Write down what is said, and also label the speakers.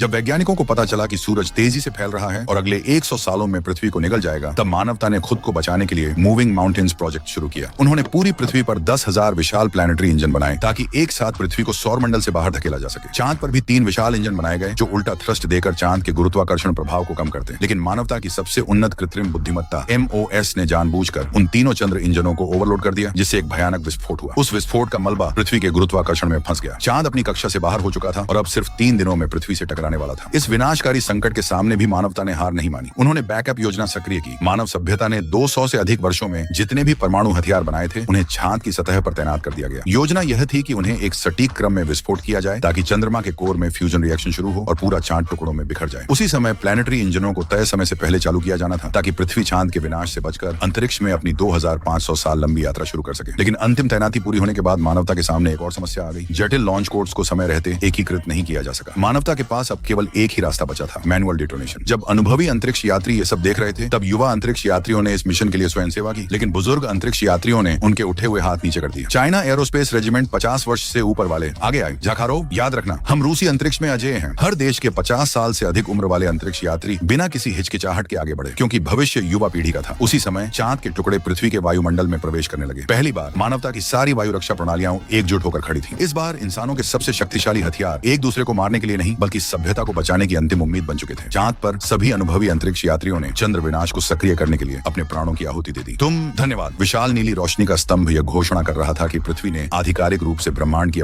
Speaker 1: जब वैज्ञानिकों को पता चला कि सूरज तेजी से फैल रहा है और अगले 100 सालों में पृथ्वी को निगल जाएगा, तब मानवता ने खुद को बचाने के लिए मूविंग माउंटेन्स प्रोजेक्ट शुरू किया। उन्होंने पूरी पृथ्वी पर 10,000 विशाल प्लैनेटरी इंजन बनाए ताकि एक साथ पृथ्वी को सौरमंडल से बाहर धकेला जा सके। चांद पर भी 3 विशाल इंजन बनाए गए जो उल्टा थ्रस्ट देकर चांद के गुरुत्वाकर्षण प्रभाव को कम करते हैं। लेकिन मानवता की सबसे उन्नत कृत्रिम बुद्धिमत्ता MOS ने जानबूझकर उन तीनों चंद्र इंजनों को ओवरलोड कर दिया, जिससे एक भयानक विस्फोट हुआ। उस विस्फोट का मलबा पृथ्वी के गुरुत्वाकर्षण में फंस गया। चांद अपनी कक्षा से बाहर हो चुका था और अब सिर्फ 3 दिनों में पृथ्वी से टकराने वाला था। इस विनाशकारी संकट के सामने भी मानवता ने हार नहीं मानी। उन्होंने बैकअप योजना सक्रिय की। मानव सभ्यता ने 200 से अधिक वर्षों में जितने भी परमाणु हथियार बनाए थे, उन्हें चांद की सतह पर तैनात कर दिया गया। योजना यह थी कि उन्हें एक सटीक क्रम में विस्फोट किया जाए ताकि चंद्रमा के कोर में फ्यूजन रिएक्शन शुरू हो और पूरा चांद टुकड़ों में बिखर जाए। उसी समय प्लैनेटरी इंजनों को तय समय से पहले चालू किया जाना था ताकि पृथ्वी चांद के विनाश से बचकर अंतरिक्ष में अपनी 2500 साल लंबी यात्रा शुरू कर सके। लेकिन अंतिम तैनाती पूरी होने के बाद मानवता के सामने एक और समस्या आ गई। जटिल लॉन्च कोड्स को समय रहते एकीकृत नहीं किया जा सका। मानवता के पास अब केवल एक ही रास्ता बचा था, मैनुअल डिटोनेशन। जब अनुभवी अंतरिक्ष यात्री ये सब देख रहे थे, तब युवा अंतरिक्ष यात्रियों ने इस मिशन के लिए स्वयं सेवा की। लेकिन बुजुर्ग अंतरिक्ष यात्रियों ने उनके उठे हुए हाथ नीचे कर दिए। चाइना एरोस्पेस रेजिमेंट 50 वर्ष से ऊपर वाले आगे आए। जाखारोव, याद रखना, हम रूसी अंतरिक्ष में अजेय हैं। हर देश के 50 साल से अधिक उम्र वाले अंतरिक्ष यात्री बिना किसी हिचकिचाहट के आगे बढ़े, क्योंकि भविष्य युवा पीढ़ी का था। उसी समय चांद के टुकड़े पृथ्वी के वायुमंडल में प्रवेश करने लगे। पहली बार मानवता की सारी वायु रक्षा प्रणालियां एकजुट होकर खड़ी थी। इस बार इंसानों के सबसे शक्तिशाली हथियार एक दूसरे को मारने के लिए नहीं, बल्कि सभ्यता को बचाने की अंतिम उम्मीद बन चुके थे। चांद पर सभी अनुभवी अंतरिक्ष यात्रियों ने चंद्र विनाश को सक्रिय करने के लिए अपने प्राणों की आहुति दे दी। तुम धन्यवाद। विशाल नीली रोशनी का स्तंभ यह घोषणा कर रहा था कि पृथ्वी ने आधिकारिक रूप से ब्रह्मांड की